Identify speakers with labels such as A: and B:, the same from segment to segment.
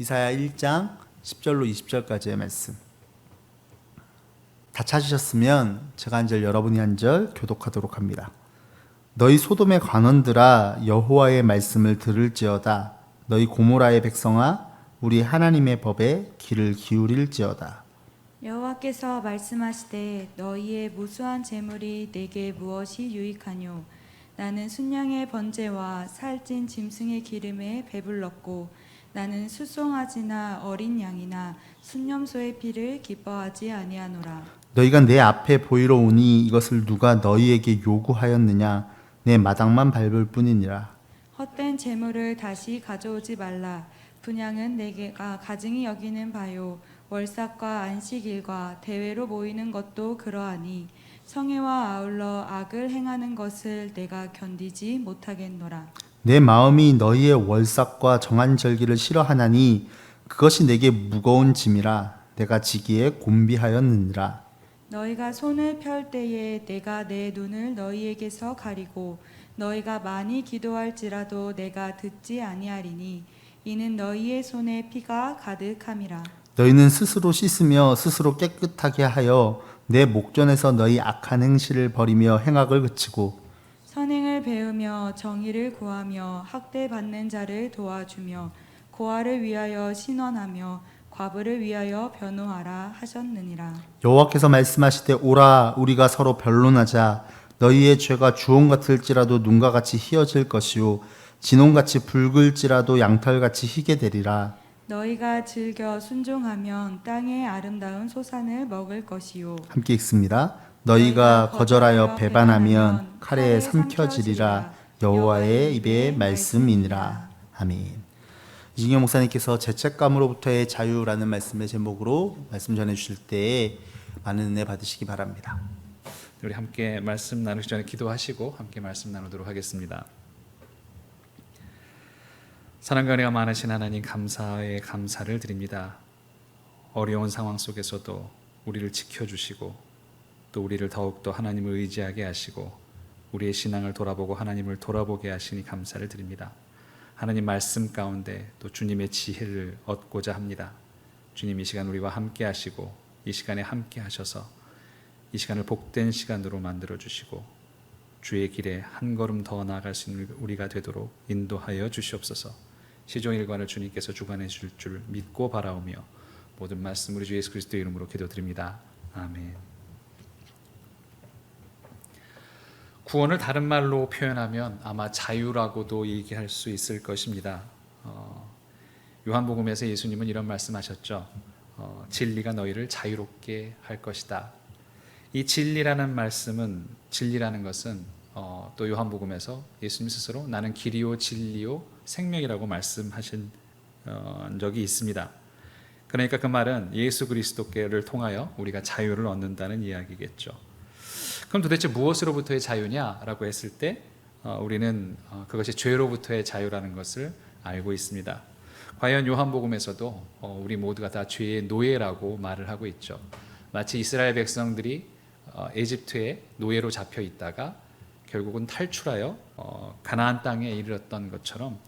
A: 이사야 1장 10절로 20절까지의 말씀. 다 찾으셨으면 제가 한 절 여러분이 한 절 교독하도록 합니다. 너희 소돔의 관원들아 여호와의 말씀을 들을지어다. 너희 고모라의 백성아 우리 하나님의 법에 귀를 기울일지어다.
B: 여호와께서 말씀하시되 너희의 무수한 재물이 내게 무엇이 유익하뇨? 나는 순양의 번제와 살찐 짐승의 기름에 배불렀고 나는 수송아지나 어린 양이나 순념소의 피를 기뻐하지 아니하노라.
A: 너희가 내 앞에 보이러 오니 이것을 누가 너희에게 요구하였느냐? 내 마당만 밟을 뿐이니라.
B: 헛된 재물을 다시 가져오지 말라. 분양은 내가 가증히 여기는 바요. 월삭과 안식일과 대회로 모이는 것도 그러하니 성회와 아울러 악을 행하는 것을 내가 견디지 못하겠노라.
A: 내 마음이 너희의 월삭과 정한 절기를 싫어하나니 그것이 내게 무거운 짐이라. 내가 지기에 곤비하였느니라.
B: 너희가 손을 펼 때에 내가 내 눈을 너희에게서 가리고 너희가 많이 기도할지라도 내가 듣지 아니하리니 이는 너희의 손에 피가 가득함이라.
A: 너희는 스스로 씻으며 스스로 깨끗하게 하여 내 목전에서 너희 악한 행실을 버리며 행악을 그치고
B: 선행을 배우며 정의를 구하며 학대받는 자를 도와주며 고아를 위하여 신원하며 과부를 위하여 변호하라 하셨느니라.
A: 여호와께서 말씀하시되 오라 우리가 서로 변론하자. 너희의 죄가 주홍 같을지라도 눈과 같이 희어질 것이요 진홍같이 붉을지라도 양털같이 희게 되리라.
B: 너희가 즐겨 순종하면 땅의 아름다운 소산을 먹을 것이요
A: 함께 읽습니다. 너희가 거절하여 배반하면 칼에 삼켜지리라. 여호와의 입의 말씀이니라. 아멘. 이진경 목사님께서 죄책감으로부터의 자유라는 말씀의 제목으로 말씀 전해 주실 때에 많은 은혜 받으시기 바랍니다.
C: 우리 함께 말씀 나누기 전에 기도하시고 함께 말씀 나누도록 하겠습니다. 사랑과 은혜가 많으신 하나님 감사의 감사를 드립니다. 어려운 상황 속에서도 우리를 지켜주시고 또 우리를 더욱더 하나님을 의지하게 하시고 우리의 신앙을 돌아보고 하나님을 돌아보게 하시니 감사를 드립니다. 하나님 말씀 가운데 또 주님의 지혜를 얻고자 합니다. 주님 이 시간 우리와 함께 하시고 이 시간에 함께 하셔서 이 시간을 복된 시간으로 만들어 주시고 주의 길에 한 걸음 더 나아갈 수 있는 우리가 되도록 인도하여 주시옵소서. 시종일관을 주님께서 주관해 줄 줄 믿고 바라오며 모든 말씀 우리 주 예수 그리스도의 이름으로 기도드립니다. 아멘. 구원을 다른 말로 표현하면 아마 자유라고도 얘기할 수 있을 것입니다. 요한복음에서 예수님은 이런 말씀하셨죠. 진리가 너희를 자유롭게 할 것이다. 이 진리라는 말씀은 진리라는 것은 또 요한복음에서 예수님 스스로 나는 길이요 진리요 생명이라고 말씀하신 적이 있습니다. 그러니까 그 말은 예수 그리스도께를 통하여 우리가 자유를 얻는다는 이야기겠죠. 그럼 도대체 무엇으로부터의 자유냐라고 했을 때 우리는 그것이 죄로부터의 자유라는 것을 알고 있습니다. 과연 요한복음에서도 우리 모두가 다 죄의 노예라고 말을 하고 있죠. 마치 이스라엘 백성들이 에집트의 노예로 잡혀 있다가 결국은 탈출하여 가나안 땅에 이르렀던 것처럼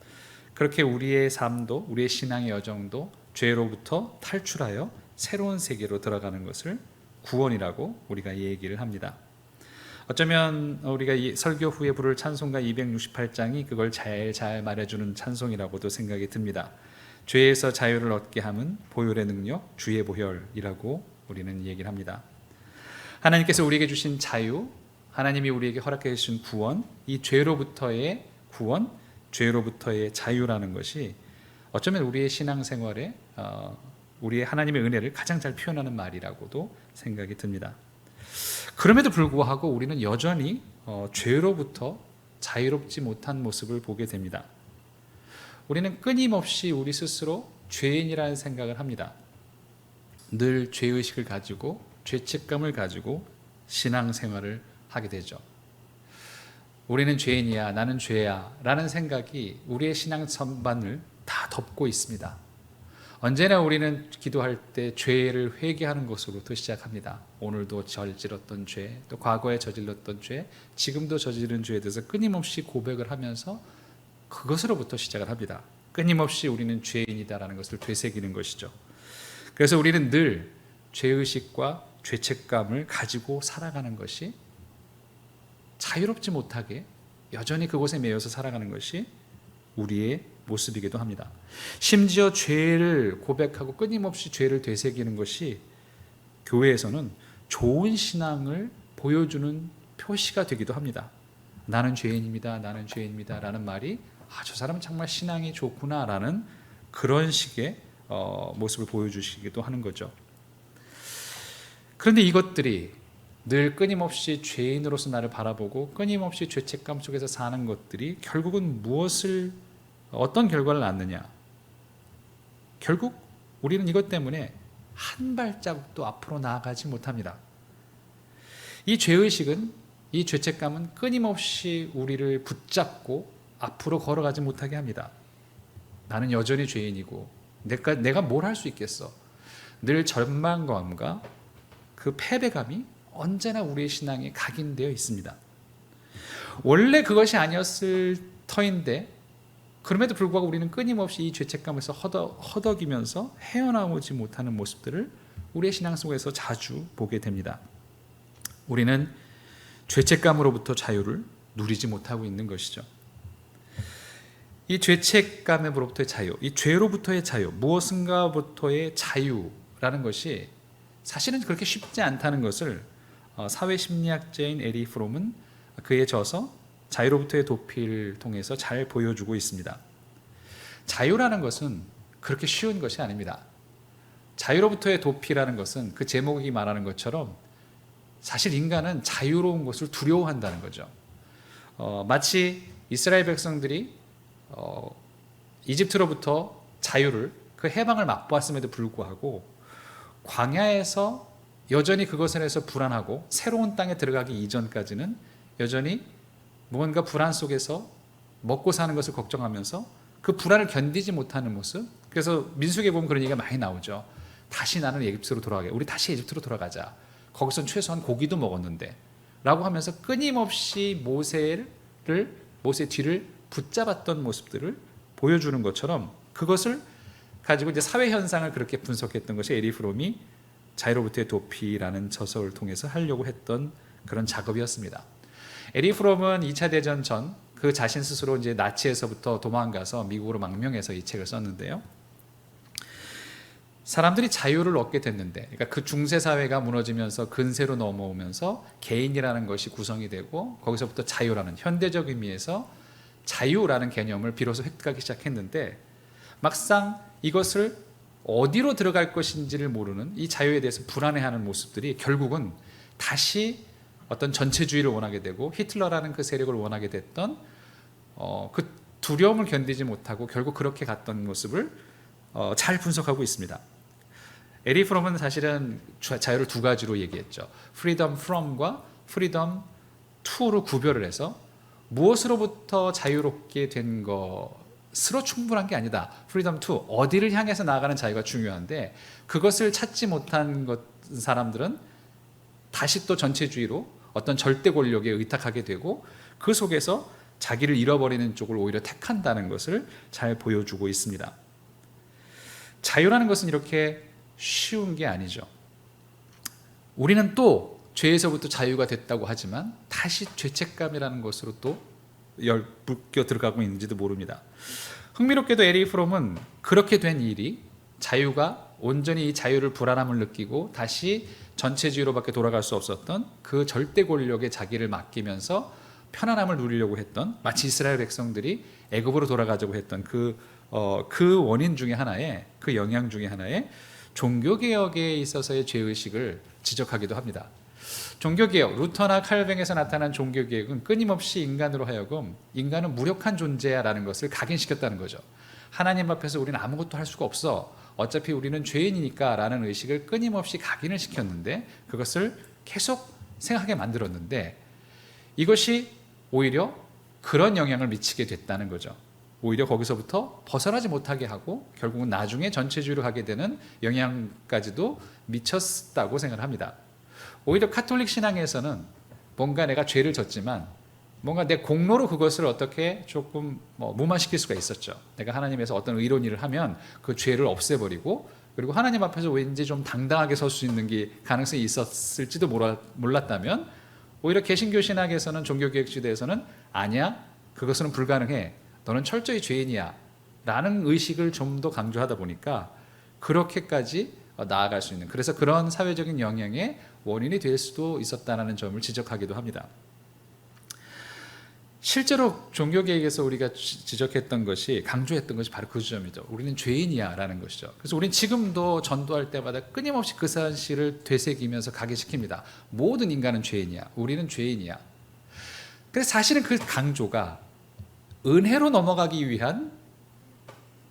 C: 그렇게 우리의 삶도 우리의 신앙의 여정도 죄로부터 탈출하여 새로운 세계로 들어가는 것을 구원이라고 우리가 얘기를 합니다. 어쩌면 우리가 이 설교 후에 부를 찬송가 268장이 그걸 잘 말해주는 찬송이라고도 생각이 듭니다. 죄에서 자유를 얻게 함은 보혈의 능력 주의 보혈이라고 우리는 얘기를 합니다. 하나님께서 우리에게 주신 자유, 하나님이 우리에게 허락해 주신 구원, 이 죄로부터의 구원, 죄로부터의 자유라는 것이 어쩌면 우리의 신앙생활에 우리의 하나님의 은혜를 가장 잘 표현하는 말이라고도 생각이 듭니다. 그럼에도 불구하고 우리는 여전히 죄로부터 자유롭지 못한 모습을 보게 됩니다. 우리는 끊임없이 우리 스스로 죄인이라는 생각을 합니다. 늘 죄의식을 가지고 죄책감을 가지고 신앙생활을 하게 되죠. 우리는 죄인이야, 나는 죄야 라는 생각이 우리의 신앙 전반을 다 덮고 있습니다. 언제나 우리는 기도할 때 죄를 회개하는 것으로부터 시작합니다. 오늘도 저질렀던 죄, 또 과거에 저질렀던 죄, 지금도 저지른 죄에 대해서 끊임없이 고백을 하면서 그것으로부터 시작을 합니다. 끊임없이 우리는 죄인이다라는 것을 되새기는 것이죠. 그래서 우리는 늘 죄의식과 죄책감을 가지고 살아가는 것이, 자유롭지 못하게 여전히 그곳에 매여서 살아가는 것이 우리의 모습이기도 합니다. 심지어 죄를 고백하고 끊임없이 죄를 되새기는 것이 교회에서는 좋은 신앙을 보여주는 표시가 되기도 합니다. 나는 죄인입니다. 나는 죄인입니다. 라는 말이 저 사람은 정말 신앙이 좋구나 라는 그런 식의 모습을 보여주시기도 하는 거죠. 그런데 이것들이 늘 끊임없이 죄인으로서 나를 바라보고 끊임없이 죄책감 속에서 사는 것들이 결국은 어떤 결과를 낳느냐? 결국 우리는 이것 때문에 한 발자국도 앞으로 나아가지 못합니다. 이 죄의식은, 이 죄책감은 끊임없이 우리를 붙잡고 앞으로 걸어가지 못하게 합니다. 나는 여전히 죄인이고 내가 뭘 할 수 있겠어. 늘 절망감과 그 패배감이 언제나 우리의 신앙에 각인되어 있습니다. 원래 그것이 아니었을 터인데 그럼에도 불구하고 우리는 끊임없이 이 죄책감에서 허덕이면서 헤어나오지 못하는 모습들을 우리의 신앙 속에서 자주 보게 됩니다. 우리는 죄책감으로부터 자유를 누리지 못하고 있는 것이죠. 이 죄책감으로부터의 자유, 이 죄로부터의 자유, 무엇인가부터의 자유라는 것이 사실은 그렇게 쉽지 않다는 것을 사회심리학자인 에리 프롬은 그의 저서 자유로부터의 도피를 통해서 잘 보여주고 있습니다. 자유라는 것은 그렇게 쉬운 것이 아닙니다. 자유로부터의 도피라는 것은 그 제목이 말하는 것처럼 사실 인간은 자유로운 것을 두려워한다는 거죠. 마치 이스라엘 백성들이 이집트로부터 자유를, 그 해방을 맛보았음에도 불구하고 광야에서 여전히 그것을 해서 불안하고 새로운 땅에 들어가기 이전까지는 여전히 무언가 불안 속에서 먹고 사는 것을 걱정하면서 그 불안을 견디지 못하는 모습. 그래서 민수기에 보면 그런 얘기가 많이 나오죠. 다시 나는 에집트로 돌아가게. 우리 다시 에집트로 돌아가자. 거기선 최소한 고기도 먹었는데 라고 하면서 끊임없이 모세 뒤를 붙잡았던 모습들을 보여주는 것처럼 그것을 가지고 이제 사회 현상을 그렇게 분석했던 것이 에리 프롬이 자유로부터의 도피라는 저서를 통해서 하려고 했던 그런 작업이었습니다. 에리 프롬은 2차 대전 전 그 자신 스스로 이제 나치에서부터 도망가서 미국으로 망명해서 이 책을 썼는데요. 사람들이 자유를 얻게 됐는데, 그러니까 그 중세 사회가 무너지면서 근세로 넘어오면서 개인이라는 것이 구성이 되고 거기서부터 자유라는 현대적 의미에서 자유라는 개념을 비로소 획득하기 시작했는데 막상 이것을 어디로 들어갈 것인지를 모르는 이 자유에 대해서 불안해하는 모습들이 결국은 다시 어떤 전체주의를 원하게 되고 히틀러라는 그 세력을 원하게 됐던 그 두려움을 견디지 못하고 결국 그렇게 갔던 모습을 잘 분석하고 있습니다. 에리 프롬은 사실은 자유를 두 가지로 얘기했죠. freedom from과 freedom to로 구별을 해서 무엇으로부터 자유롭게 된 것으로 충분한 게 아니다. freedom to, 어디를 향해서 나아가는 자유가 중요한데 그것을 찾지 못한 사람들은 다시 또 전체주의로 어떤 절대 권력에 의탁하게 되고 그 속에서 자기를 잃어버리는 쪽을 오히려 택한다는 것을 잘 보여주고 있습니다. 자유라는 것은 이렇게 쉬운 게 아니죠. 우리는 또 죄에서부터 자유가 됐다고 하지만 다시 죄책감이라는 것으로 또 묶여 들어가고 있는지도 모릅니다. 흥미롭게도 에리 프롬은 그렇게 된 일이, 자유가 온전히 이 자유를 불안함을 느끼고 다시 전체주의로밖에 돌아갈 수 없었던 그 절대 권력에 자기를 맡기면서 편안함을 누리려고 했던, 마치 이스라엘 백성들이 애굽으로 돌아가자고 했던 그 원인 중에 하나에, 그 영향 중에 하나에 종교개혁에 있어서의 죄의식을 지적하기도 합니다. 종교개혁, 루터나 칼뱅에서 나타난 종교개혁은 끊임없이 인간으로 하여금 인간은 무력한 존재야라는 것을 각인시켰다는 거죠. 하나님 앞에서 우리는 아무것도 할 수가 없어. 어차피 우리는 죄인이니까 라는 의식을 끊임없이 각인을 시켰는데 그것을 계속 생각하게 만들었는데 이것이 오히려 그런 영향을 미치게 됐다는 거죠. 오히려 거기서부터 벗어나지 못하게 하고 결국은 나중에 전체주의로 가게 되는 영향까지도 미쳤다고 생각을 합니다. 오히려 카톨릭 신앙에서는 뭔가 내가 죄를 졌지만 뭔가 내 공로로 그것을 어떻게 조금 무마시킬 수가 있었죠. 내가 하나님에서 어떤 의로운 일을 하면 그 죄를 없애버리고, 그리고 하나님 앞에서 왠지 좀 당당하게 설 수 있는 게 가능성이 있었을지도 몰랐다면, 오히려 개신교 신학에서는, 종교개혁지대에서는 아니야, 그것은 불가능해, 너는 철저히 죄인이야 라는 의식을 좀 더 강조하다 보니까 그렇게까지 나아갈 수 있는, 그래서 그런 사회적인 영향의 원인이 될 수도 있었다는 점을 지적하기도 합니다. 실제로 종교개혁에서 우리가 지적했던 것이, 강조했던 것이 바로 그 지점이죠. 우리는 죄인이야 라는 것이죠. 그래서 우리는 지금도 전도할 때마다 끊임없이 그 사실을 되새기면서 각인시킵니다. 모든 인간은 죄인이야, 우리는 죄인이야. 그래서 사실은 그 강조가 은혜로 넘어가기 위한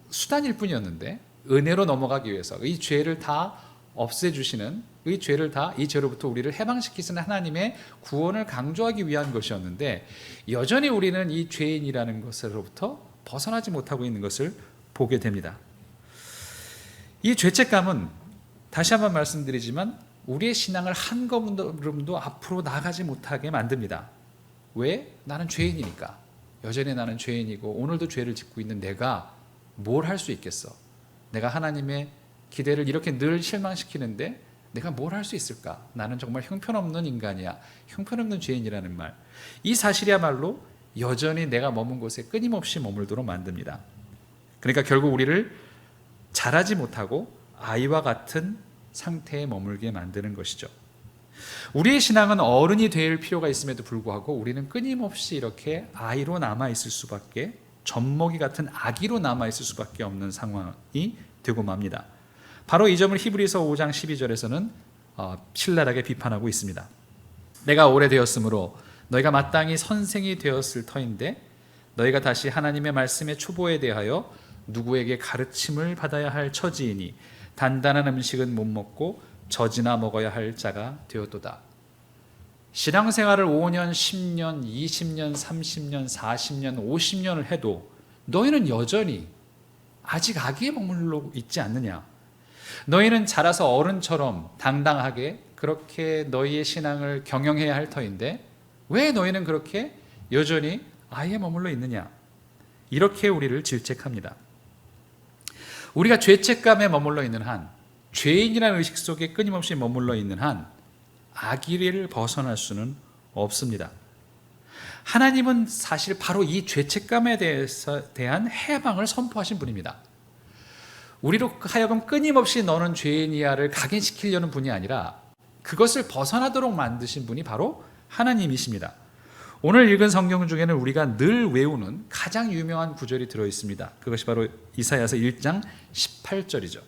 C: 수단일 뿐이었는데, 은혜로 넘어가기 위해서 이 죄를 다 없애주시는, 이 죄로부터 우리를 해방시키시는 하나님의 구원을 강조하기 위한 것이었는데, 여전히 우리는 이 죄인이라는 것으로부터 벗어나지 못하고 있는 것을 보게 됩니다. 이 죄책감은 다시 한번 말씀드리지만 우리의 신앙을 한 걸음도 앞으로 나아가지 못하게 만듭니다. 왜? 나는 죄인이니까. 여전히 나는 죄인이고 오늘도 죄를 짓고 있는 내가 뭘 할 수 있겠어? 내가 하나님의 기대를 이렇게 늘 실망시키는데 내가 뭘 할 수 있을까? 나는 정말 형편없는 인간이야, 형편없는 죄인이라는 말, 이 사실이야말로 여전히 내가 머문 곳에 끊임없이 머물도록 만듭니다. 그러니까 결국 우리를 자라지 못하고 아이와 같은 상태에 머물게 만드는 것이죠. 우리의 신앙은 어른이 될 필요가 있음에도 불구하고 우리는 끊임없이 이렇게 아이로 남아있을 수밖에, 젖먹이 같은 아기로 남아있을 수밖에 없는 상황이 되고 맙니다. 바로 이 점을 히브리서 5장 12절에서는 신랄하게 비판하고 있습니다. 내가 오래되었으므로 너희가 마땅히 선생이 되었을 터인데 너희가 다시 하나님의 말씀의 초보에 대하여 누구에게 가르침을 받아야 할 처지이니 단단한 음식은 못 먹고 젖이나 먹어야 할 자가 되었도다. 신앙생활을 5년, 10년, 20년, 30년, 40년, 50년을 해도 너희는 여전히 아직 아기에 머물러 있지 않느냐? 너희는 자라서 어른처럼 당당하게 그렇게 너희의 신앙을 경영해야 할 터인데 왜 너희는 그렇게 여전히 아이에 머물러 있느냐? 이렇게 우리를 질책합니다. 우리가 죄책감에 머물러 있는 한, 죄인이라는 의식 속에 끊임없이 머물러 있는 한 아기를 벗어날 수는 없습니다. 하나님은 사실 바로 이 죄책감에 대한 해방을 선포하신 분입니다. 우리로 하여금 끊임없이 너는 죄인이야를 각인시키려는 분이 아니라 그것을 벗어나도록 만드신 분이 바로 하나님이십니다. 오늘 읽은 성경 중에는 우리가 늘 외우는 가장 유명한 구절이 들어있습니다. 그것이 바로 이사야서 1장 18절이죠.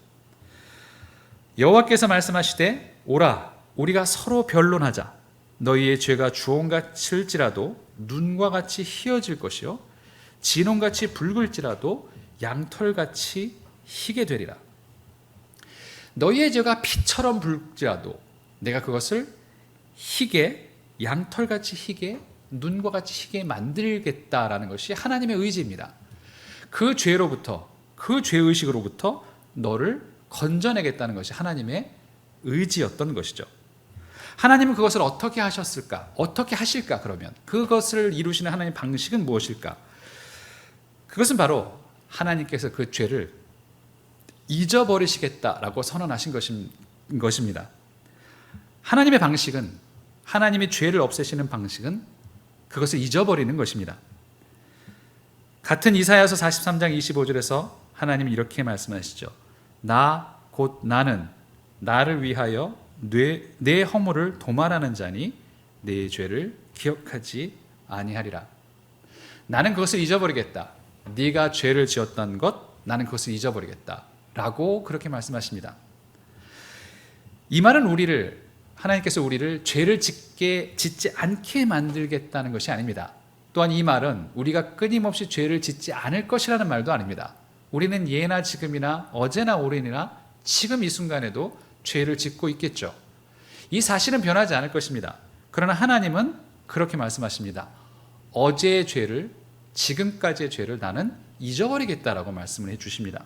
C: 여호와께서 말씀하시되 오라 우리가 서로 변론하자. 너희의 죄가 주홍같을지라도 눈과 같이 희어질 것이요 진홍같이 붉을지라도 양털같이 희게 되리라. 너희의 죄가 피처럼 붉지라도 내가 그것을 희게, 양털같이 희게, 눈과 같이 희게 만들겠다라는 것이 하나님의 의지입니다. 그 죄로부터, 그 죄의식으로부터 너를 건져내겠다는 것이 하나님의 의지였던 것이죠. 하나님은 그것을 어떻게 하셨을까? 어떻게 하실까? 그러면 그것을 이루시는 하나님의 방식은 무엇일까? 그것은 바로 하나님께서 그 죄를 잊어버리시겠다라고 선언하신 것입니다. 하나님의 방식은, 하나님이 죄를 없애시는 방식은 그것을 잊어버리는 것입니다. 같은 이사야서 43장 25절에서 하나님은 이렇게 말씀하시죠. 나 곧 나는 나를 위하여 내 허물을 도말하는 자니 내 죄를 기억하지 아니하리라. 나는 그것을 잊어버리겠다. 네가 죄를 지었던 것 나는 그것을 잊어버리겠다 라고 그렇게 말씀하십니다. 이 말은 하나님께서 우리를 죄를 짓지 않게 만들겠다는 것이 아닙니다. 또한 이 말은 우리가 끊임없이 죄를 짓지 않을 것이라는 말도 아닙니다. 우리는 예나 지금이나 어제나 오늘이나 지금 이 순간에도 죄를 짓고 있겠죠. 이 사실은 변하지 않을 것입니다. 그러나 하나님은 그렇게 말씀하십니다. 어제의 죄를, 지금까지의 죄를 나는 잊어버리겠다라고 말씀을 해주십니다.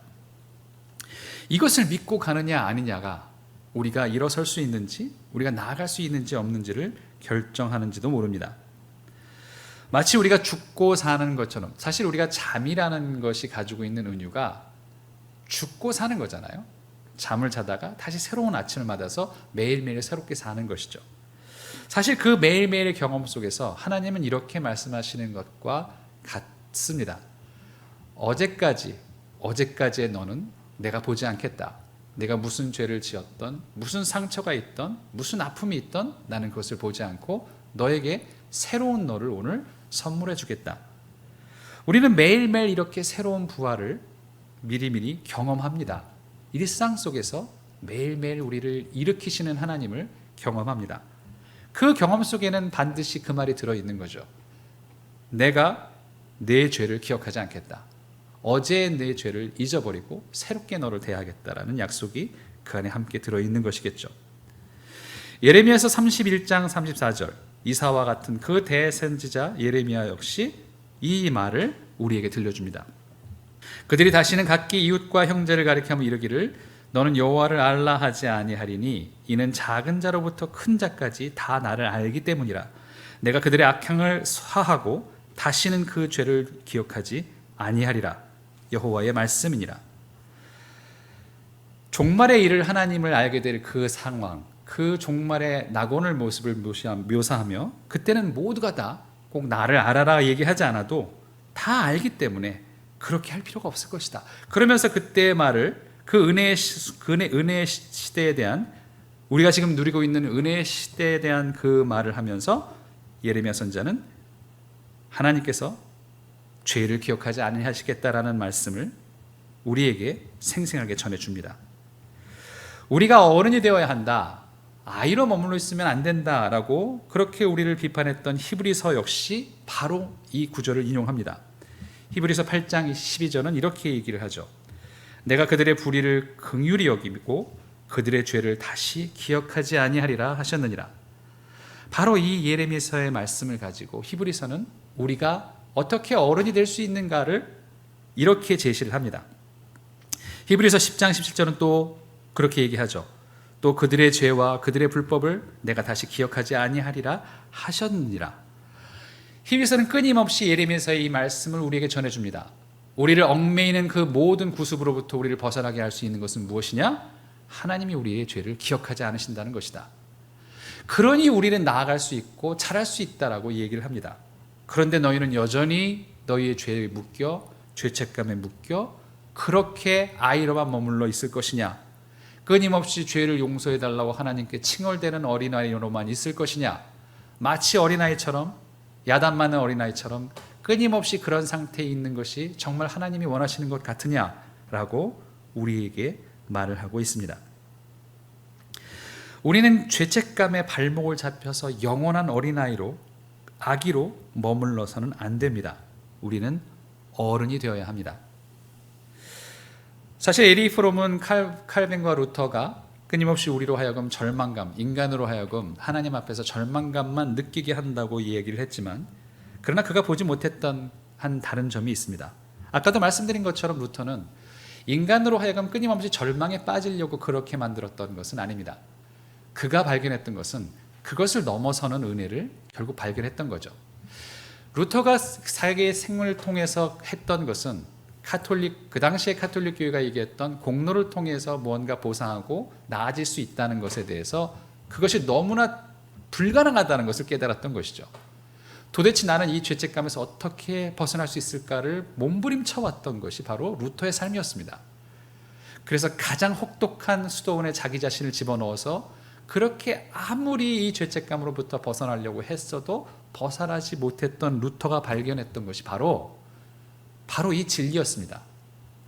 C: 이것을 믿고 가느냐 아니냐가 우리가 일어설 수 있는지, 우리가 나아갈 수 있는지 없는지를 결정하는지도 모릅니다. 마치 우리가 죽고 사는 것처럼, 사실 우리가 잠이라는 것이 가지고 있는 은유가 죽고 사는 거잖아요. 잠을 자다가 다시 새로운 아침을 맞아서 매일매일 새롭게 사는 것이죠. 사실 그 매일매일의 경험 속에서 하나님은 이렇게 말씀하시는 것과 같습니다. 어제까지의 너는 내가 보지 않겠다. 내가 무슨 죄를 지었던, 무슨 상처가 있던, 무슨 아픔이 있던 나는 그것을 보지 않고 너에게 새로운 너를 오늘 선물해 주겠다. 우리는 매일매일 이렇게 새로운 부활을 미리미리 경험합니다. 일상 속에서 매일매일 우리를 일으키시는 하나님을 경험합니다. 그 경험 속에는 반드시 그 말이 들어있는 거죠. 내가 내 죄를 기억하지 않겠다. 어제의 내 죄를 잊어버리고 새롭게 너를 대하겠다라는 약속이 그 안에 함께 들어있는 것이겠죠. 예레미야서 31장 34절, 이사와 같은 그 대선지자 예레미야 역시 이 말을 우리에게 들려줍니다. 그들이 다시는 각기 이웃과 형제를 가리켜 이르기를 너는 여호와를 알라 하지 아니하리니 이는 작은 자로부터 큰 자까지 다 나를 알기 때문이라. 내가 그들의 악행을 사하고 다시는 그 죄를 기억하지 아니하리라. 여호와의 말씀이니라. 종말의 일을 하나님을 알게 될 그 상황, 그 종말의 낙원의 모습을 묘사하며 그때는 모두가 다 꼭 나를 알아라 얘기하지 않아도 다 알기 때문에 그렇게 할 필요가 없을 것이다. 그러면서 그때의 말을 그 은혜의 시대에 대한, 우리가 지금 누리고 있는 은혜의 시대에 대한 그 말을 하면서 예레미야 선지자는 하나님께서 죄를 기억하지 아니하시겠다라는 말씀을 우리에게 생생하게 전해줍니다. 우리가 어른이 되어야 한다, 아이로 머물러 있으면 안 된다라고 그렇게 우리를 비판했던 히브리서 역시 바로 이 구절을 인용합니다. 히브리서 8장 12절은 이렇게 얘기를 하죠. 내가 그들의 불의를 긍휼히 여기고 그들의 죄를 다시 기억하지 아니하리라 하셨느니라. 바로 이 예레미야서의 말씀을 가지고 히브리서는 우리가 어떻게 어른이 될 수 있는가를 이렇게 제시를 합니다. 히브리서 10장 17절은 또 그렇게 얘기하죠. 또 그들의 죄와 그들의 불법을 내가 다시 기억하지 아니하리라 하셨느니라. 히브리서는 끊임없이 예레미야서의 이 말씀을 우리에게 전해줍니다. 우리를 얽매이는 그 모든 구습으로부터 우리를 벗어나게 할 수 있는 것은 무엇이냐? 하나님이 우리의 죄를 기억하지 않으신다는 것이다. 그러니 우리는 나아갈 수 있고 잘할 수 있다라고 얘기를 합니다. 그런데 너희는 여전히 너희의 죄에 묶여, 죄책감에 묶여 그렇게 아이로만 머물러 있을 것이냐? 끊임없이 죄를 용서해달라고 하나님께 칭얼대는 어린아이로만 있을 것이냐? 마치 어린아이처럼, 야단 맞는 어린아이처럼 끊임없이 그런 상태에 있는 것이 정말 하나님이 원하시는 것 같으냐라고 우리에게 말을 하고 있습니다. 우리는 죄책감에 발목을 잡혀서 영원한 어린아이로, 아기로 머물러서는 안 됩니다. 우리는 어른이 되어야 합니다. 사실 에리 프롬은 칼빈과 루터가 끊임없이 우리로 하여금 절망감, 인간으로 하여금 하나님 앞에서 절망감만 느끼게 한다고 얘기를 했지만, 그러나 그가 보지 못했던 한 다른 점이 있습니다. 아까도 말씀드린 것처럼 루터는 인간으로 하여금 끊임없이 절망에 빠지려고 그렇게 만들었던 것은 아닙니다. 그가 발견했던 것은 그것을 넘어서는 은혜를 결국 발견했던 거죠. 루터가 자기의 생물을 통해서 했던 것은 그 당시에 카톨릭 교회가 얘기했던 공로를 통해서 무언가 보상하고 나아질 수 있다는 것에 대해서 그것이 너무나 불가능하다는 것을 깨달았던 것이죠. 도대체 나는 이 죄책감에서 어떻게 벗어날 수 있을까를 몸부림쳐왔던 것이 바로 루터의 삶이었습니다. 그래서 가장 혹독한 수도원에 자기 자신을 집어넣어서 그렇게 아무리 이 죄책감으로부터 벗어나려고 했어도 벗어나지 못했던 루터가 발견했던 것이 바로 이 진리였습니다.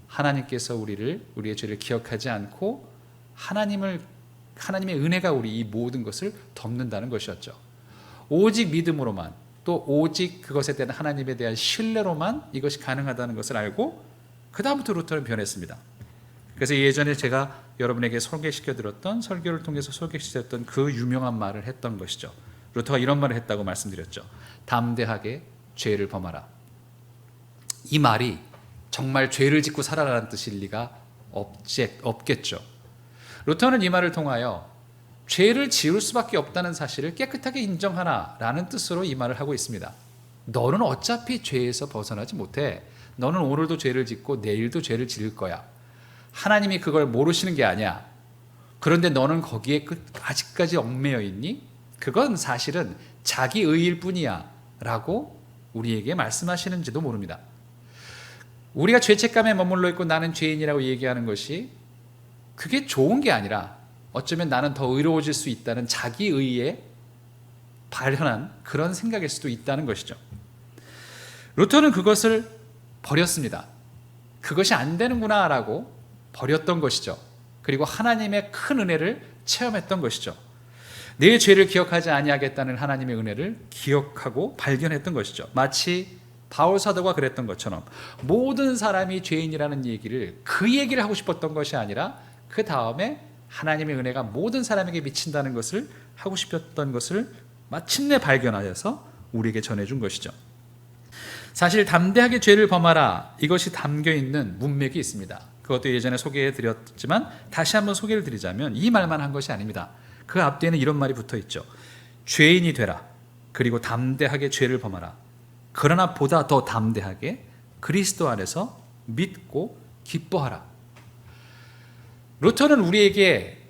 C: 하나님께서 우리의 죄를 기억하지 않고 하나님의 은혜가 우리 이 모든 것을 덮는다는 것이었죠. 오직 믿음으로만, 또 오직 그것에 대한 하나님에 대한 신뢰로만 이것이 가능하다는 것을 알고 그 다음부터 루터는 변했습니다. 그래서 예전에 제가 여러분에게 소개시켜드렸던, 설교를 통해서 소개시켰던 그 유명한 말을 했던 것이죠. 루터가 이런 말을 했다고 말씀드렸죠. 담대하게 죄를 범하라. 이 말이 정말 죄를 짓고 살아라는 뜻일 리가 없겠죠. 루터는 이 말을 통하여 죄를 지을 수밖에 없다는 사실을 깨끗하게 인정하라라는 뜻으로 이 말을 하고 있습니다. 너는 어차피 죄에서 벗어나지 못해. 너는 오늘도 죄를 짓고 내일도 죄를 지을 거야. 하나님이 그걸 모르시는 게 아니야. 그런데 너는 거기에 아직까지 얽매여 있니? 그건 사실은 자기 의일 뿐이야 라고 우리에게 말씀하시는지도 모릅니다. 우리가 죄책감에 머물러 있고 나는 죄인이라고 얘기하는 것이 그게 좋은 게 아니라 어쩌면 나는 더 의로워질 수 있다는 자기 의에 발현한 그런 생각일 수도 있다는 것이죠. 루터는 그것을 버렸습니다. 그것이 안 되는구나 라고 버렸던 것이죠. 그리고 하나님의 큰 은혜를 체험했던 것이죠. 내 죄를 기억하지 아니하겠다는 하나님의 은혜를 기억하고 발견했던 것이죠. 마치 바울 사도가 그랬던 것처럼 모든 사람이 죄인이라는 얘기를 그 얘기를 하고 싶었던 것이 아니라 그 다음에 하나님의 은혜가 모든 사람에게 미친다는 것을 하고 싶었던 것을 마침내 발견하여서 우리에게 전해준 것이죠. 사실 담대하게 죄를 범하라 이것이 담겨있는 문맥이 있습니다. 그것도 예전에 소개해드렸지만 다시 한번 소개를 드리자면 이 말만 한 것이 아닙니다. 그 앞뒤에는 이런 말이 붙어있죠. 죄인이 되라. 그리고 담대하게 죄를 범하라. 그러나 보다 더 담대하게 그리스도 안에서 믿고 기뻐하라. 루터는 우리에게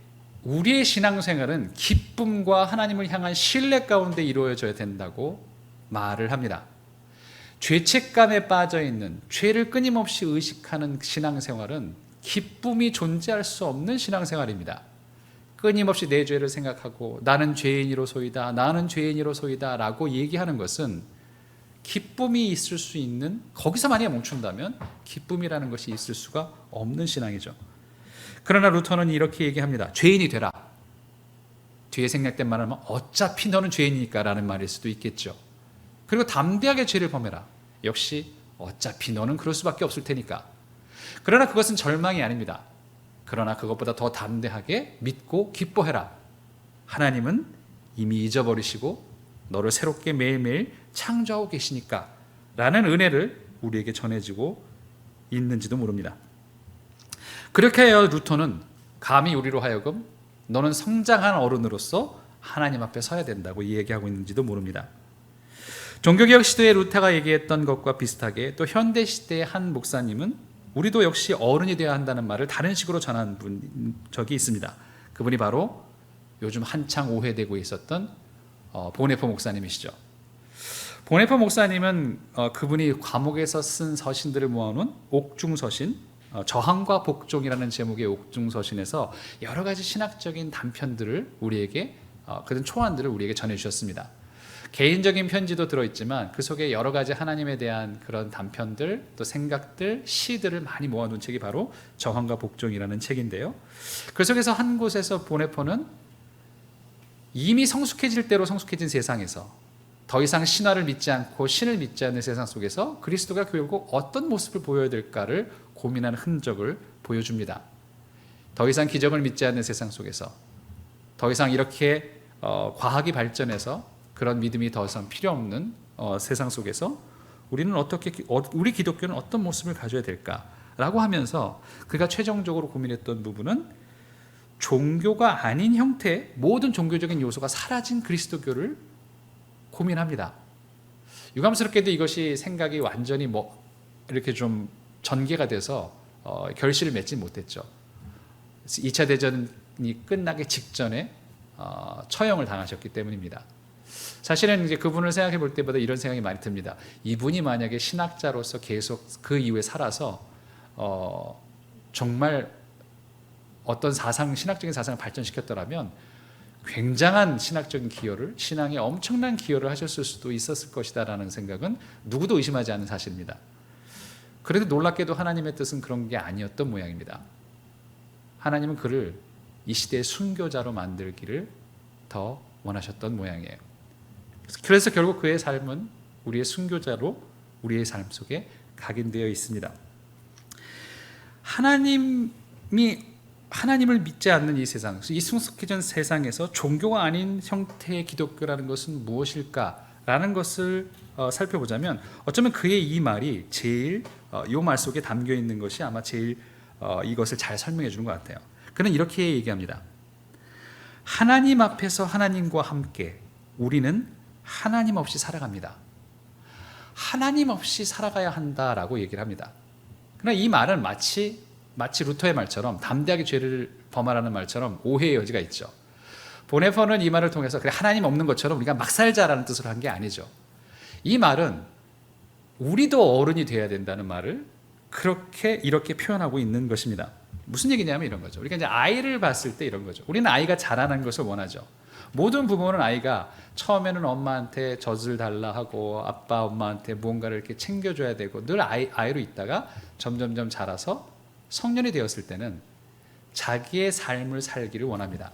C: 우리의 신앙생활은 기쁨과 하나님을 향한 신뢰 가운데 이루어져야 된다고 말을 합니다. 죄책감에 빠져있는 죄를 끊임없이 의식하는 신앙생활은 기쁨이 존재할 수 없는 신앙생활입니다. 끊임없이 내 죄를 생각하고 나는 죄인이로소이다, 나는 죄인이로소이다 라고 얘기하는 것은 기쁨이 있을 수 있는, 거기서 만약에 멈춘다면 기쁨이라는 것이 있을 수가 없는 신앙이죠. 그러나 루터는 이렇게 얘기합니다. 죄인이 되라. 뒤에 생략된 말을 하면 어차피 너는 죄인이니까 라는 말일 수도 있겠죠. 그리고 담대하게 죄를 범해라. 역시 어차피 너는 그럴 수밖에 없을 테니까. 그러나 그것은 절망이 아닙니다. 그러나 그것보다 더 담대하게 믿고 기뻐해라. 하나님은 이미 잊어버리시고 너를 새롭게 매일매일 창조하고 계시니까 라는 은혜를 우리에게 전해지고 있는지도 모릅니다. 그렇게 하여 루터는 감히 우리로 하여금 너는 성장한 어른으로서 하나님 앞에 서야 된다고 얘기하고 있는지도 모릅니다. 종교개혁 시대의 루터가 얘기했던 것과 비슷하게 또 현대 시대의 한 목사님은 우리도 역시 어른이 되어야 한다는 말을 다른 식으로 전한 적이 있습니다. 그분이 바로 요즘 한창 오해되고 있었던 보네포 목사님이시죠. 보네포 목사님은 그분이 감옥에서 쓴 서신들을 모아놓은 옥중서신, 저항과 복종이라는 제목의 옥중서신에서 여러 가지 신학적인 단편들을 우리에게, 그런 초안들을 우리에게 전해주셨습니다. 개인적인 편지도 들어있지만 그 속에 여러 가지 하나님에 대한 그런 단편들, 또 생각들, 시들을 많이 모아놓은 책이 바로 저항과 복종이라는 책인데요. 그 속에서 한 곳에서 보네포는 이미 성숙해질 대로 성숙해진 세상에서 더 이상 신화를 믿지 않고 신을 믿지 않는 세상 속에서 그리스도가 결국 어떤 모습을 보여야 될까를 고민하는 흔적을 보여줍니다. 더 이상 기적을 믿지 않는 세상 속에서, 더 이상 이렇게 과학이 발전해서 그런 믿음이 더 이상 필요 없는 세상 속에서 우리는 우리 기독교는 어떤 모습을 가져야 될까라고 하면서 그가 최종적으로 고민했던 부분은 종교가 아닌 형태의 모든 종교적인 요소가 사라진 그리스도교를 고민합니다. 유감스럽게도 이것이 생각이 완전히 이렇게 좀 전개가 돼서 결실을 맺지 못했죠. 2차 대전이 끝나기 직전에 처형을 당하셨기 때문입니다. 사실은 이제 그분을 생각해 볼 때보다 이런 생각이 많이 듭니다. 이분이 만약에 신학자로서 계속 그 이후에 살아서 정말 어떤 신학적인 사상을 발전시켰더라면 굉장한 신학적인 기여를, 신앙에 엄청난 기여를 하셨을 수도 있었을 것이다라는 생각은 누구도 의심하지 않는 사실입니다. 그래도 놀랍게도 하나님의 뜻은 그런 게 아니었던 모양입니다. 하나님은 그를 이 시대의 순교자로 만들기를 더 원하셨던 모양이에요. 그래서 결국 그의 삶은 우리의 순교자로 우리의 삶 속에 각인되어 있습니다. 하나님을 믿지 않는 이 세상, 이 성숙해진 세상에서 종교가 아닌 형태의 기독교라는 것은 무엇일까라는 것을 살펴보자면 어쩌면 그의 이 말이 제일 이 말 속에 담겨 있는 것이 아마 제일 이것을 잘 설명해 주는 것 같아요. 그는 이렇게 얘기합니다. 하나님 앞에서 하나님과 함께 우리는 하나님 없이 살아갑니다. 하나님 없이 살아가야 한다라고 얘기를 합니다. 그러나 이 말은 마치 루터의 말처럼 담대하게 죄를 범하라는 말처럼 오해의 여지가 있죠. 보네퍼는 이 말을 통해서 그래 하나님 없는 것처럼 우리가 막 살자라는 뜻으로 한 게 아니죠. 이 말은 우리도 어른이 되어야 된다는 말을 이렇게 표현하고 있는 것입니다. 무슨 얘기냐면 이런 거죠. 우리가 이제 아이를 봤을 때 이런 거죠. 우리는 아이가 자라는 것을 원하죠. 모든 부모는 아이가 처음에는 엄마한테 젖을 달라 하고 아빠 엄마한테 무언가를 이렇게 챙겨줘야 되고 늘 아이로 있다가 점점점 자라서 성년이 되었을 때는 자기의 삶을 살기를 원합니다.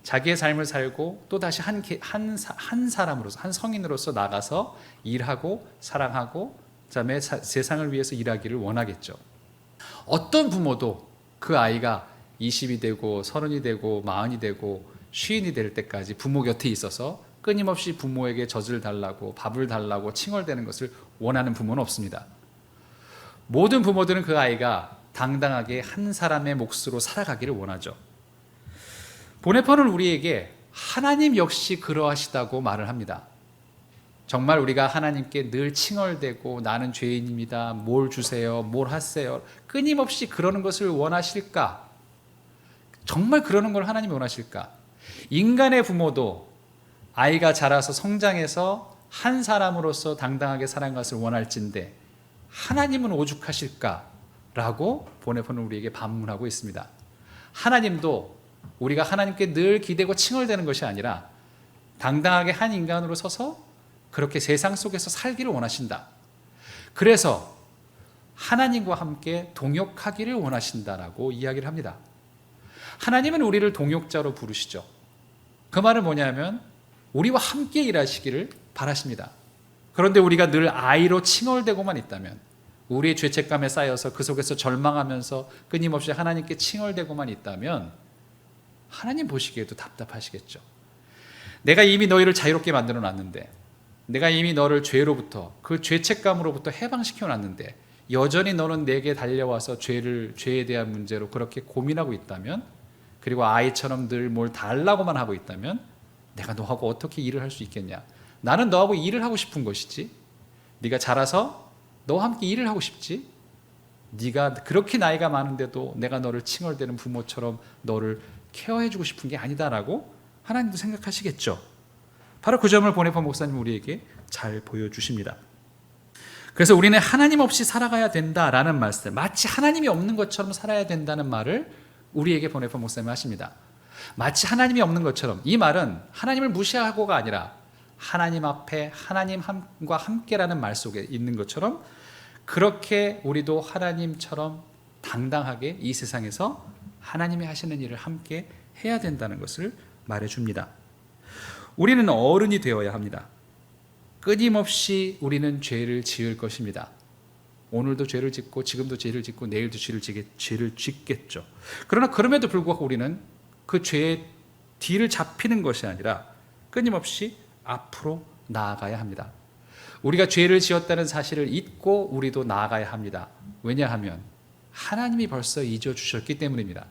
C: 자기의 삶을 살고 또 다시 한 사람으로서 한 성인으로서 나가서 일하고 사랑하고 그다음에 세상을 위해서 일하기를 원하겠죠. 어떤 부모도 그 아이가 20이 되고 30이 되고 40이 되고 50이 될 때까지 부모 곁에 있어서 끊임없이 부모에게 젖을 달라고 밥을 달라고 칭얼대는 것을 원하는 부모는 없습니다. 모든 부모들은 그 아이가 당당하게 한 사람의 몫으로 살아가기를 원하죠. 보네퍼는 우리에게 하나님 역시 그러하시다고 말을 합니다. 정말 우리가 하나님께 늘 칭얼대고 나는 죄인입니다. 뭘 주세요. 뭘 하세요. 끊임없이 그러는 것을 원하실까? 정말 그러는 걸 하나님이 원하실까? 인간의 부모도 아이가 자라서 성장해서 한 사람으로서 당당하게 살아가는 것을 원할진데 하나님은 오죽하실까? 라고 보네퍼는 우리에게 반문하고 있습니다. 하나님도 우리가 하나님께 늘 기대고 칭얼대는 것이 아니라 당당하게 한 인간으로 서서 그렇게 세상 속에서 살기를 원하신다. 그래서 하나님과 함께 동역하기를 원하신다라고 이야기를 합니다. 하나님은 우리를 동역자로 부르시죠. 그 말은 뭐냐면 우리와 함께 일하시기를 바라십니다. 그런데 우리가 늘 아이로 칭얼대고만 있다면 우리의 죄책감에 쌓여서 그 속에서 절망하면서 끊임없이 하나님께 칭얼대고만 있다면 하나님 보시기에도 답답하시겠죠. 내가 이미 너희를 자유롭게 만들어 놨는데 내가 이미 너를 죄로부터 그 죄책감으로부터 해방시켜 놨는데 여전히 너는 내게 달려와서 죄에 대한 문제로 그렇게 고민하고 있다면 그리고 아이처럼 늘 뭘 달라고만 하고 있다면 내가 너하고 어떻게 일을 할 수 있겠냐. 나는 너하고 일을 하고 싶은 것이지 네가 자라서 너와 함께 일을 하고 싶지 네가 그렇게 나이가 많은데도 내가 너를 칭얼대는 부모처럼 너를 케어해주고 싶은 게 아니다라고 하나님도 생각하시겠죠. 바로 그 점을 보네퍼 목사님 우리에게 잘 보여주십니다. 그래서 우리는 하나님 없이 살아가야 된다라는 말씀, 마치 하나님이 없는 것처럼 살아야 된다는 말을 우리에게 보네퍼 목사님이 하십니다. 마치 하나님이 없는 것처럼, 이 말은 하나님을 무시하고가 아니라 하나님 앞에 하나님과 함께라는 말 속에 있는 것처럼 그렇게 우리도 하나님처럼 당당하게 이 세상에서 하나님이 하시는 일을 함께 해야 된다는 것을 말해줍니다. 우리는 어른이 되어야 합니다. 끊임없이 우리는 죄를 지을 것입니다. 오늘도 죄를 짓고 지금도 죄를 짓고 내일도 죄를 짓겠죠. 그러나 그럼에도 불구하고 우리는 그 죄의 뒤를 잡히는 것이 아니라 끊임없이 앞으로 나아가야 합니다. 우리가 죄를 지었다는 사실을 잊고 우리도 나아가야 합니다. 왜냐하면 하나님이 벌써 잊어주셨기 때문입니다.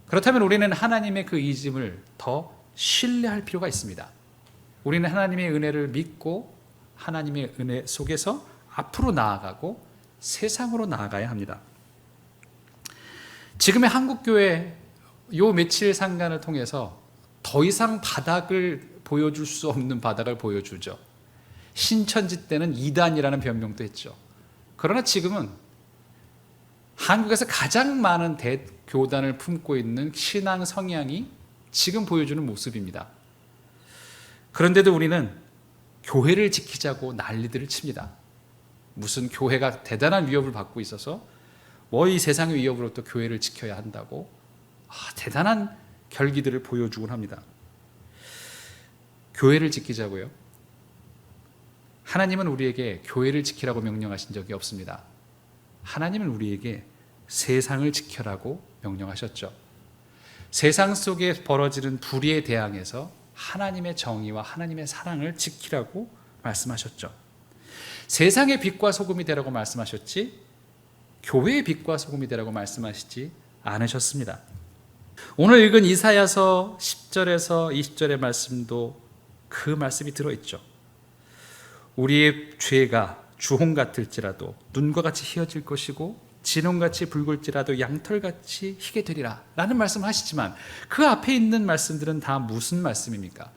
C: 그렇다면 우리는 하나님의 그 잊음을 더 신뢰할 필요가 있습니다. 우리는 하나님의 은혜를 믿고 하나님의 은혜 속에서 앞으로 나아가고 세상으로 나아가야 합니다. 지금의 한국교회 요 며칠 상간을 통해서 더 이상 바닥을 보여줄 수 없는 바닥을 보여주죠. 신천지 때는 이단이라는 변명도 했죠. 그러나 지금은 한국에서 가장 많은 대교단을 품고 있는 신앙 성향이 지금 보여주는 모습입니다. 그런데도 우리는 교회를 지키자고 난리들을 칩니다. 무슨 교회가 대단한 위협을 받고 있어서 이 세상의 위협으로부터 교회를 지켜야 한다고 대단한 결기들을 보여주곤 합니다. 교회를 지키자고요? 하나님은 우리에게 교회를 지키라고 명령하신 적이 없습니다. 하나님은 우리에게 세상을 지켜라고 명령하셨죠. 세상 속에 벌어지는 불의에 대항해서 하나님의 정의와 하나님의 사랑을 지키라고 말씀하셨죠. 세상의 빛과 소금이 되라고 말씀하셨지 교회의 빛과 소금이 되라고 말씀하시지 않으셨습니다. 오늘 읽은 이사야서 10절에서 20절의 말씀도 그 말씀이 들어있죠. 우리의 죄가 주홍 같을지라도 눈과 같이 희어질 것이고 진홍같이 붉을지라도 양털같이 희게 되리라 라는 말씀을 하시지만 그 앞에 있는 말씀들은 다 무슨 말씀입니까?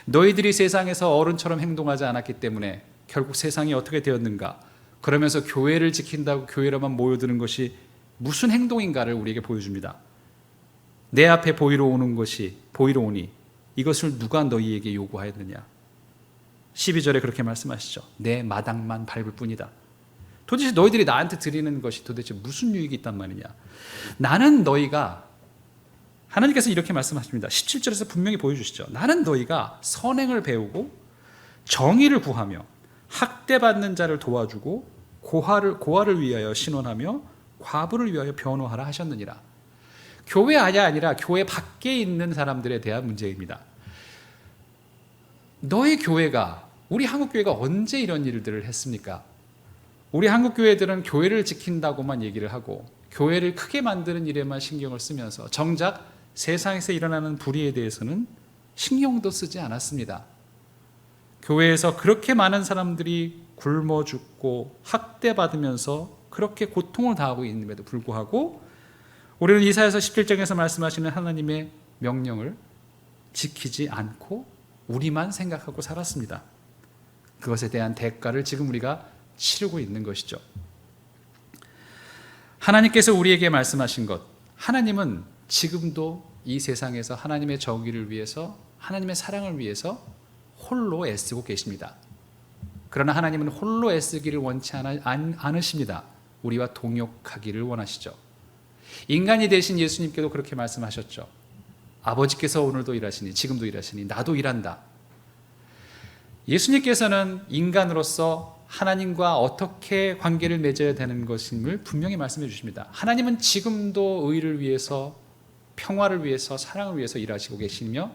C: 너희들이 세상에서 어른처럼 행동하지 않았기 때문에 결국 세상이 어떻게 되었는가? 그러면서 교회를 지킨다고 교회로만 모여드는 것이 무슨 행동인가를 우리에게 보여줍니다. 내 앞에 보이러 오니 이것을 누가 너희에게 요구하였느냐? 12절에 그렇게 말씀하시죠. 내 마당만 밟을 뿐이다. 도대체 너희들이 나한테 드리는 것이 도대체 무슨 유익이 있단 말이냐? 나는 너희가, 하나님께서 이렇게 말씀하십니다. 17절에서 분명히 보여주시죠. 나는 너희가 선행을 배우고 정의를 구하며 학대받는 자를 도와주고 고아를 위하여 신원하며 과부를 위하여 변호하라 하셨느니라. 교회 안이 아니라 교회 밖에 있는 사람들에 대한 문제입니다. 너희 교회가, 우리 한국교회가 언제 이런 일들을 했습니까? 우리 한국교회들은 교회를 지킨다고만 얘기를 하고 교회를 크게 만드는 일에만 신경을 쓰면서 정작 세상에서 일어나는 불의에 대해서는 신경도 쓰지 않았습니다. 교회에서 그렇게 많은 사람들이 굶어 죽고 학대받으면서 그렇게 고통을 당하고 있는데도 불구하고 우리는 이사야서 17장에서 말씀하시는 하나님의 명령을 지키지 않고 우리만 생각하고 살았습니다. 그것에 대한 대가를 지금 우리가 치르고 있는 것이죠. 하나님께서 우리에게 말씀하신 것, 하나님은 지금도 이 세상에서 하나님의 정의를 위해서, 하나님의 사랑을 위해서 홀로 애쓰고 계십니다. 그러나 하나님은 홀로 애쓰기를 원치 않으십니다. 우리와 동역하기를 원하시죠. 인간이 되신 예수님께도 그렇게 말씀하셨죠. 아버지께서 오늘도 일하시니, 지금도 일하시니 나도 일한다. 예수님께서는 인간으로서 하나님과 어떻게 관계를 맺어야 되는 것임을 분명히 말씀해 주십니다. 하나님은 지금도 의를 위해서, 평화를 위해서, 사랑을 위해서 일하시고 계시며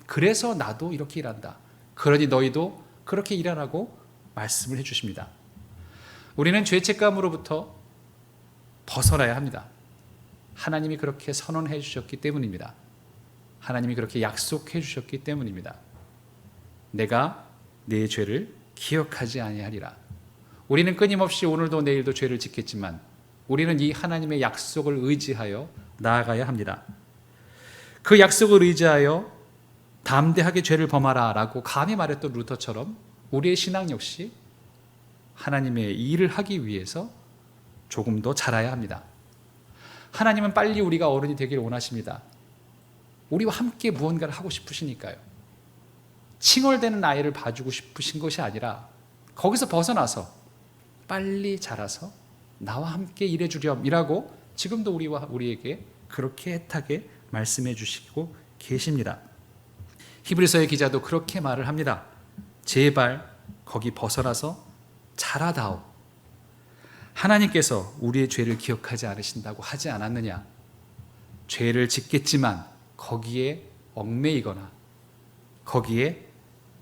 C: 그래서 나도 이렇게 일한다. 그러니 너희도 그렇게 일하라고 말씀을 해 주십니다. 우리는 죄책감으로부터 벗어나야 합니다. 하나님이 그렇게 선언해 주셨기 때문입니다. 하나님이 그렇게 약속해 주셨기 때문입니다. 내가 내 죄를 기억하지 아니하리라. 우리는 끊임없이 오늘도 내일도 죄를 짓겠지만 우리는 이 하나님의 약속을 의지하여 나아가야 합니다. 그 약속을 의지하여 담대하게 죄를 범하라 라고 감히 말했던 루터처럼 우리의 신앙 역시 하나님의 일을 하기 위해서 조금 더 자라야 합니다. 하나님은 빨리 우리가 어른이 되기를 원하십니다. 우리와 함께 무언가를 하고 싶으시니까요. 칭얼대는 아이를 봐주고 싶으신 것이 아니라 거기서 벗어나서 빨리 자라서 나와 함께 일해주렴이라고 지금도 우리에게 그렇게 애타게 말씀해 주시고 계십니다. 히브리서의 기자도 그렇게 말을 합니다. 제발 거기 벗어나서 자라다오. 하나님께서 우리의 죄를 기억하지 않으신다고 하지 않았느냐? 죄를 짓겠지만 거기에 얽매이거나 거기에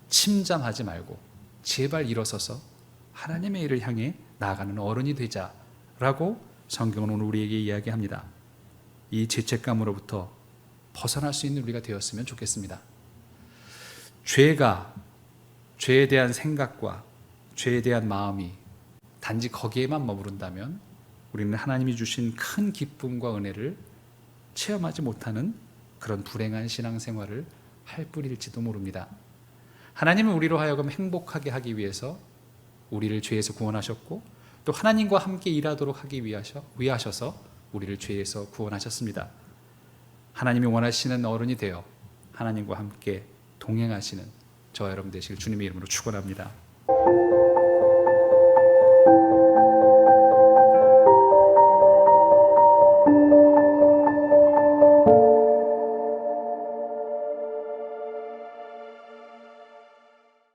C: 침잠하지 말고 제발 일어서서 하나님의 일을 향해 나아가는 어른이 되자라고 성경은 오늘 우리에게 이야기합니다. 이 죄책감으로부터 벗어날 수 있는 우리가 되었으면 좋겠습니다. 죄에 대한 생각과 죄에 대한 마음이 단지 거기에만 머무른다면 우리는 하나님이 주신 큰 기쁨과 은혜를 체험하지 못하는 그런 불행한 신앙생활을 할 뿐일지도 모릅니다. 하나님은 우리로 하여금 행복하게 하기 위해서 우리를 죄에서 구원하셨고 또 하나님과 함께 일하도록 하기 위하셔서 우리를 죄에서 구원하셨습니다. 하나님이 원하시는 어른이 되어 하나님과 함께 동행하시는 저와 여러분 되시길 주님의 이름으로 축원합니다.